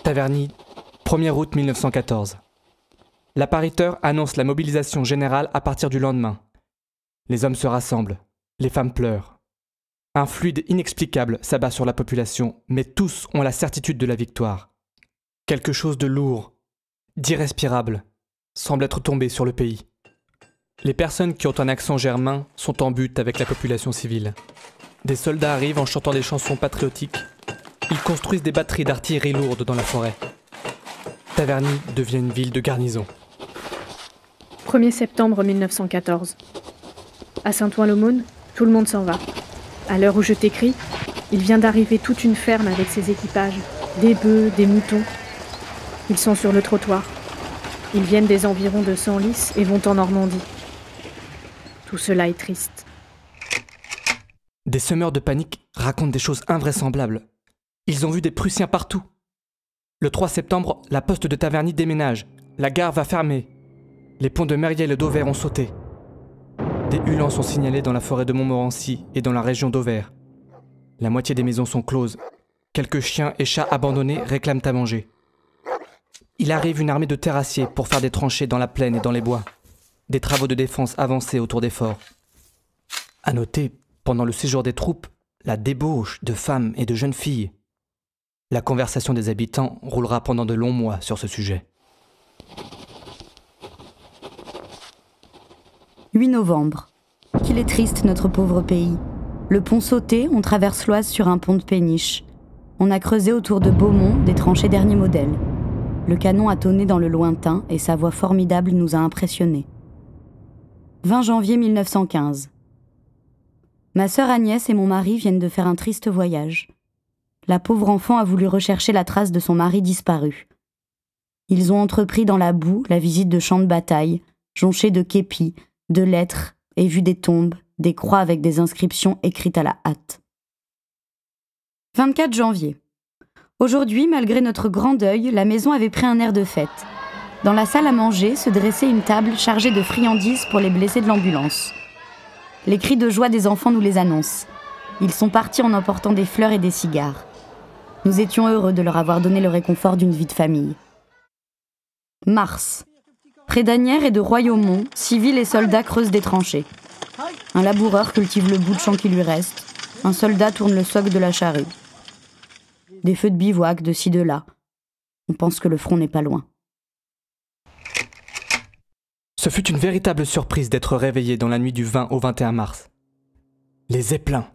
Taverny, 1er août 1914. L'appariteur annonce la mobilisation générale à partir du lendemain. Les hommes se rassemblent, les femmes pleurent. Un fluide inexplicable s'abat sur la population, mais tous ont la certitude de la victoire. Quelque chose de lourd, d'irrespirable, semble être tombé sur le pays. Les personnes qui ont un accent germain sont en butte avec la population civile. Des soldats arrivent en chantant des chansons patriotiques. Ils construisent des batteries d'artillerie lourde dans la forêt. Taverny devient une ville de garnison. 1er septembre 1914. À Saint-Ouen-l'Aumône, tout le monde s'en va. À l'heure où je t'écris, il vient d'arriver toute une ferme avec ses équipages, des bœufs, des moutons. Ils sont sur le trottoir. Ils viennent des environs de Senlis et vont en Normandie. Tout cela est triste. Des semeurs de panique racontent des choses invraisemblables. Ils ont vu des Prussiens partout. Le 3 septembre, la poste de Taverny déménage. La gare va fermer. Les ponts de Meriel et d'Auvers ont sauté. Des hulans sont signalés dans la forêt de Montmorency et dans la région d'Auvers. La moitié des maisons sont closes. Quelques chiens et chats abandonnés réclament à manger. Il arrive une armée de terrassiers pour faire des tranchées dans la plaine et dans les bois. Des travaux de défense avancés autour des forts. À noter, pendant le séjour des troupes, la débauche de femmes et de jeunes filles. La conversation des habitants roulera pendant de longs mois sur ce sujet. 8 novembre. Qu'il est triste notre pauvre pays. Le pont sauté, on traverse l'Oise sur un pont de péniche. On a creusé autour de Beaumont des tranchées dernier modèle. Le canon a tonné dans le lointain et sa voix formidable nous a impressionnés. 20 janvier 1915. Ma sœur Agnès et mon mari viennent de faire un triste voyage. La pauvre enfant a voulu rechercher la trace de son mari disparu. Ils ont entrepris dans la boue la visite de champs de bataille, jonchés de képis, de lettres et vu des tombes, des croix avec des inscriptions écrites à la hâte. 24 janvier. Aujourd'hui, malgré notre grand deuil, la maison avait pris un air de fête. Dans la salle à manger se dressait une table chargée de friandises pour les blessés de l'ambulance. Les cris de joie des enfants nous les annoncent. Ils sont partis en emportant des fleurs et des cigares. Nous étions heureux de leur avoir donné le réconfort d'une vie de famille. Mars. Près d'Asnières et de Royaumont, civils et soldats creusent des tranchées. Un laboureur cultive le bout de champ qui lui reste. Un soldat tourne le soc de la charrue. Des feux de bivouac de ci de là. On pense que le front n'est pas loin. Ce fut une véritable surprise d'être réveillé dans la nuit du 20 au 21 mars. Les zeppelins.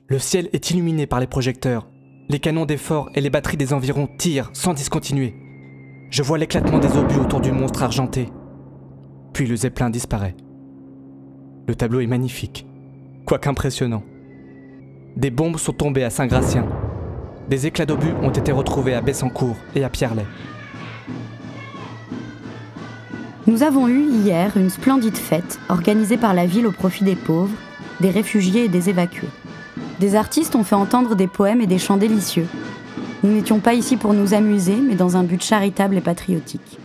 Le ciel est illuminé par les projecteurs. Les canons des forts et les batteries des environs tirent sans discontinuer. Je vois l'éclatement des obus autour du monstre argenté. Puis le zeppelin disparaît. Le tableau est magnifique, quoique impressionnant. Des bombes sont tombées à Saint-Gratien. Des éclats d'obus ont été retrouvés à Bessancourt et à Pierrelet. Nous avons eu hier une splendide fête organisée par la ville au profit des pauvres, des réfugiés et des évacués. Des artistes ont fait entendre des poèmes et des chants délicieux. Nous n'étions pas ici pour nous amuser, mais dans un but charitable et patriotique.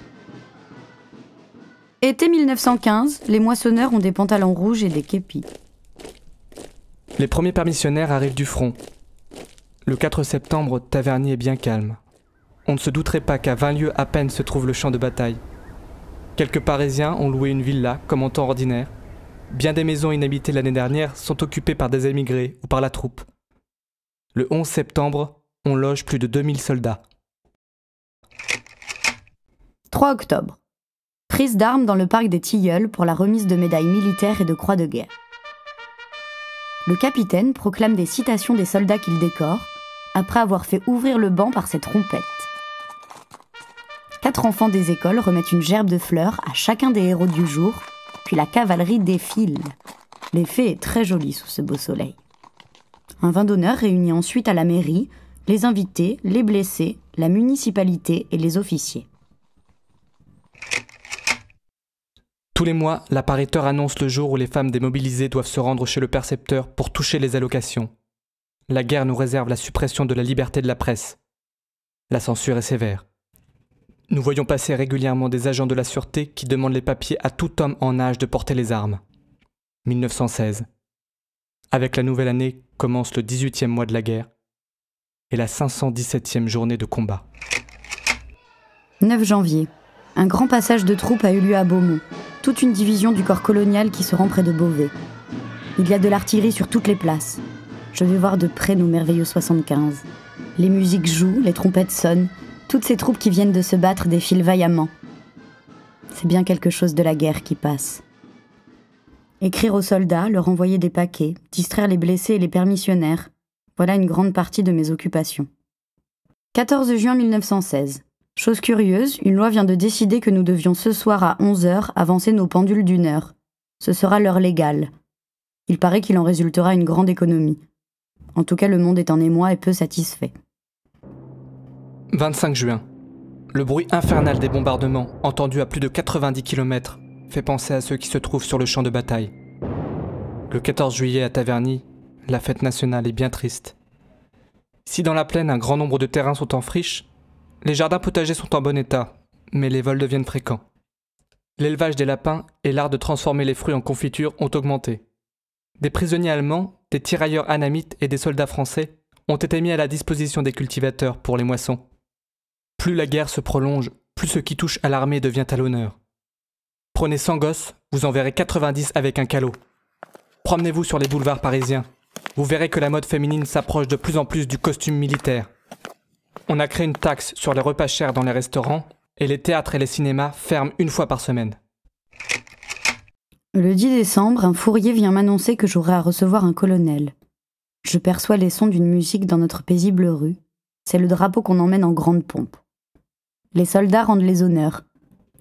Été 1915, les moissonneurs ont des pantalons rouges et des képis. Les premiers permissionnaires arrivent du front. Le 4 septembre, Taverny est bien calme. On ne se douterait pas qu'à 20 lieues à peine se trouve le champ de bataille. Quelques Parisiens ont loué une villa comme en temps ordinaire. Bien des maisons inhabitées l'année dernière sont occupées par des émigrés ou par la troupe. Le 11 septembre, on loge plus de 2000 soldats. 3 octobre. Prise d'armes dans le parc des Tilleuls pour la remise de médailles militaires et de croix de guerre. Le capitaine proclame des citations des soldats qu'il décore, après avoir fait ouvrir le banc par ses trompettes. 4 enfants des écoles remettent une gerbe de fleurs à chacun des héros du jour, puis la cavalerie défile. L'effet est très joli sous ce beau soleil. Un vin d'honneur réunit ensuite à la mairie les invités, les blessés, la municipalité et les officiers. Tous les mois, l'appariteur annonce le jour où les femmes démobilisées doivent se rendre chez le percepteur pour toucher les allocations. La guerre nous réserve la suppression de la liberté de la presse. La censure est sévère. Nous voyons passer régulièrement des agents de la sûreté qui demandent les papiers à tout homme en âge de porter les armes. 1916. Avec la nouvelle année commence le 18e mois de la guerre. est la 517e journée de combat. 9 janvier. Un grand passage de troupes a eu lieu à Beaumont. Toute une division du corps colonial qui se rend près de Beauvais. Il y a de l'artillerie sur toutes les places. Je vais voir de près nos merveilleux 75. Les musiques jouent, les trompettes sonnent. Toutes ces troupes qui viennent de se battre défilent vaillamment. C'est bien quelque chose de la guerre qui passe. Écrire aux soldats, leur envoyer des paquets, distraire les blessés et les permissionnaires. Voilà une grande partie de mes occupations. 14 juin 1916. Chose curieuse, une loi vient de décider que nous devions ce soir à 11h avancer nos pendules d'1 heure. Ce sera l'heure légale. Il paraît qu'il en résultera une grande économie. En tout cas, le monde est en émoi et peu satisfait. 25 juin. Le bruit infernal des bombardements, entendu à plus de 90 km, fait penser à ceux qui se trouvent sur le champ de bataille. Le 14 juillet à Taverny, la fête nationale est bien triste. Si dans la plaine un grand nombre de terrains sont en friche, les jardins potagers sont en bon état, mais les vols deviennent fréquents. L'élevage des lapins et l'art de transformer les fruits en confiture ont augmenté. Des prisonniers allemands, des tirailleurs anamites et des soldats français ont été mis à la disposition des cultivateurs pour les moissons. Plus la guerre se prolonge, plus ce qui touche à l'armée devient à l'honneur. Prenez 100 gosses, vous en verrez 90 avec un calot. Promenez-vous sur les boulevards parisiens. Vous verrez que la mode féminine s'approche de plus en plus du costume militaire. On a créé une taxe sur les repas chers dans les restaurants et les théâtres et les cinémas ferment 1 fois par semaine. Le 10 décembre, un fourrier vient m'annoncer que j'aurai à recevoir un colonel. Je perçois les sons d'une musique dans notre paisible rue. C'est le drapeau qu'on emmène en grande pompe. Les soldats rendent les honneurs.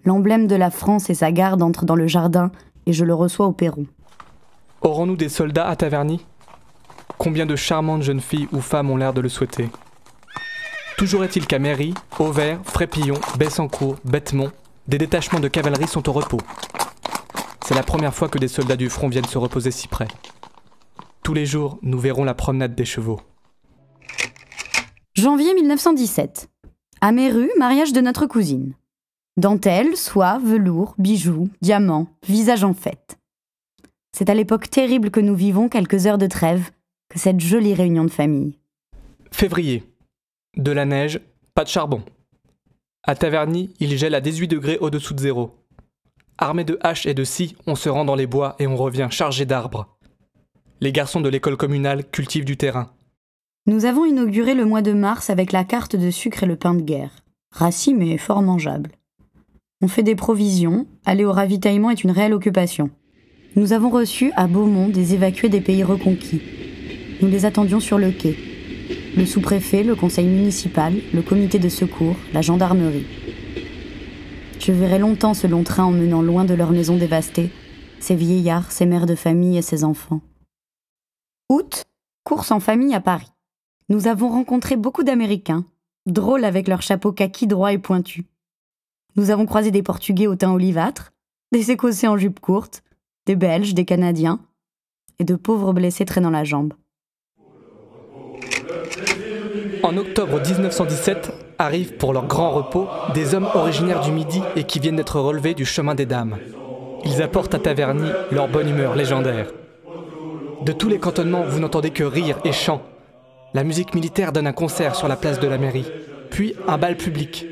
L'emblème de la France et sa garde entrent dans le jardin et je le reçois au perron. Aurons-nous des soldats à Taverny ? Combien de charmantes jeunes filles ou femmes ont l'air de le souhaiter ? Toujours est-il qu'à Méry, Auvers, Frépillon, Bessancourt, Bethmont, des détachements de cavalerie sont au repos. C'est la première fois que des soldats du front viennent se reposer si près. Tous les jours, nous verrons la promenade des chevaux. Janvier 1917. À Méru, mariage de notre cousine. Dentelle, soie, velours, bijoux, diamants, visage en fête. C'est à l'époque terrible que nous vivons quelques heures de trêve, que cette jolie réunion de famille. Février. De la neige, pas de charbon. À Taverny, il gèle à 18 degrés au-dessous de zéro. Armés de haches et de scies, on se rend dans les bois et on revient chargé d'arbres. Les garçons de l'école communale cultivent du terrain. Nous avons inauguré le mois de mars avec la carte de sucre et le pain de guerre. Rassis mais fort mangeable. On fait des provisions, aller au ravitaillement est une réelle occupation. Nous avons reçu à Beaumont des évacués des pays reconquis. Nous les attendions sur le quai. Le sous-préfet, le conseil municipal, le comité de secours, la gendarmerie. Je verrai longtemps ce long train emmenant loin de leur maison dévastée, ces vieillards, ces mères de famille et ces enfants. Août, course en famille à Paris. Nous avons rencontré beaucoup d'Américains, drôles avec leurs chapeaux kaki droits et pointus. Nous avons croisé des Portugais au teint olivâtre, des Écossais en jupe courte, des Belges, des Canadiens, et de pauvres blessés traînant la jambe. En octobre 1917, arrivent pour leur grand repos des hommes originaires du Midi et qui viennent d'être relevés du chemin des dames. Ils apportent à Taverny leur bonne humeur légendaire. De tous les cantonnements, vous n'entendez que rire et chants. La musique militaire donne un concert sur la place de la mairie, puis un bal public.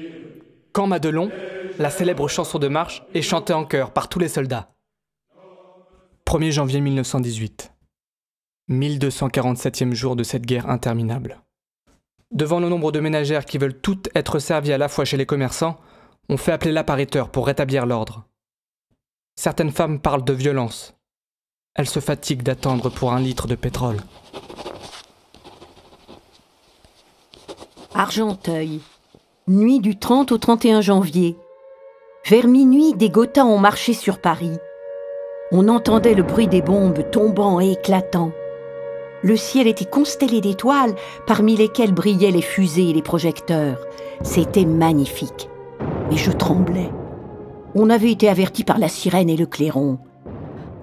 Quand Madelon, la célèbre chanson de marche, est chantée en chœur par tous les soldats. 1er janvier 1918. 1247e jour de cette guerre interminable. Devant le nombre de ménagères qui veulent toutes être servies à la fois chez les commerçants, on fait appeler l'appariteur pour rétablir l'ordre. Certaines femmes parlent de violence. Elles se fatiguent d'attendre pour 1 litre de pétrole. Argenteuil. Nuit du 30 au 31 janvier. Vers minuit, des Gotha ont marché sur Paris. On entendait le bruit des bombes tombant et éclatant. Le ciel était constellé d'étoiles, parmi lesquelles brillaient les fusées et les projecteurs. C'était magnifique. Mais je tremblais. On avait été averti par la sirène et le clairon.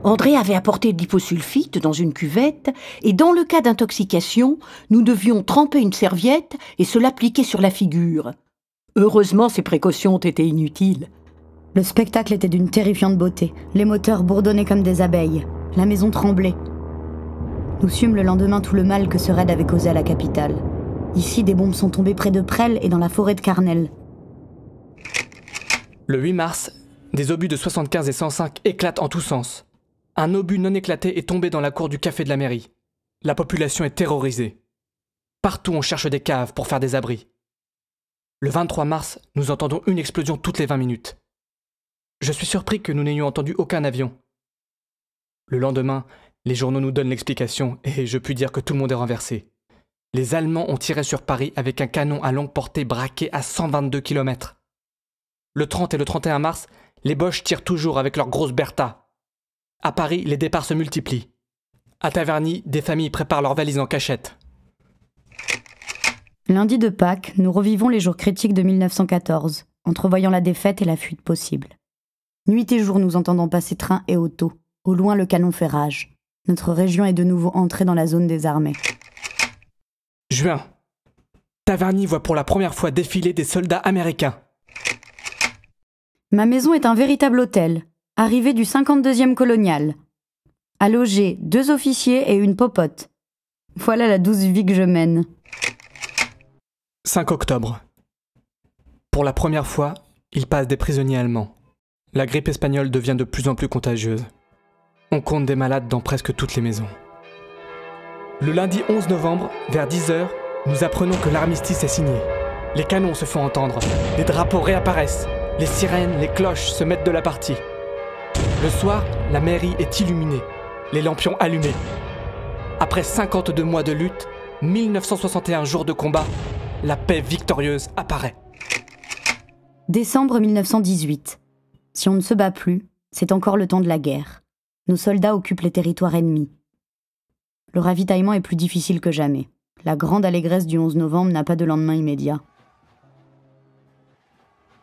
André avait apporté de l'hyposulfite dans une cuvette, et dans le cas d'intoxication, nous devions tremper une serviette et se l'appliquer sur la figure. Heureusement, ces précautions ont été inutiles. Le spectacle était d'une terrifiante beauté. Les moteurs bourdonnaient comme des abeilles. La maison tremblait. Nous sûmes le lendemain tout le mal que ce raid avait causé à la capitale. Ici, des bombes sont tombées près de Presles et dans la forêt de Carnel. Le 8 mars, des obus de 75 et 105 éclatent en tous sens. Un obus non éclaté est tombé dans la cour du café de la mairie. La population est terrorisée. Partout on cherche des caves pour faire des abris. Le 23 mars, nous entendons une explosion toutes les 20 minutes. Je suis surpris que nous n'ayons entendu aucun avion. Le lendemain, les journaux nous donnent l'explication et je puis dire que tout le monde est renversé. Les Allemands ont tiré sur Paris avec un canon à longue portée braqué à 122 km. Le 30 et le 31 mars, les Boches tirent toujours avec leurs grosses Bertha. À Paris, les départs se multiplient. À Taverny, des familles préparent leurs valises en cachette. Lundi de Pâques, nous revivons les jours critiques de 1914, entrevoyant la défaite et la fuite possible. Nuit et jour, nous entendons passer trains et autos. Au loin, le canon fait rage. Notre région est de nouveau entrée dans la zone des armées. Juin. Taverny voit pour la première fois défiler des soldats américains. Ma maison est un véritable hôtel, arrivé du 52e colonial. À loger 2 officiers et une popote. Voilà la douce vie que je mène. 5 octobre. Pour la première fois, il passe des prisonniers allemands. La grippe espagnole devient de plus en plus contagieuse. On compte des malades dans presque toutes les maisons. Le lundi 11 novembre, vers 10h, nous apprenons que l'armistice est signé. Les canons se font entendre, les drapeaux réapparaissent, les sirènes, les cloches se mettent de la partie. Le soir, la mairie est illuminée, les lampions allumés. Après 52 mois de lutte, 1961 jours de combat, la paix victorieuse apparaît. Décembre 1918. Si on ne se bat plus, c'est encore le temps de la guerre. Nos soldats occupent les territoires ennemis. Le ravitaillement est plus difficile que jamais. La grande allégresse du 11 novembre n'a pas de lendemain immédiat.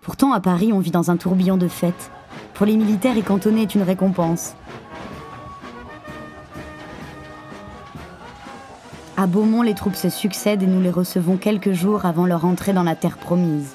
Pourtant, à Paris, on vit dans un tourbillon de fêtes. Pour les militaires, y cantonner est une récompense. À Beaumont, les troupes se succèdent et nous les recevons quelques jours avant leur entrée dans la terre promise.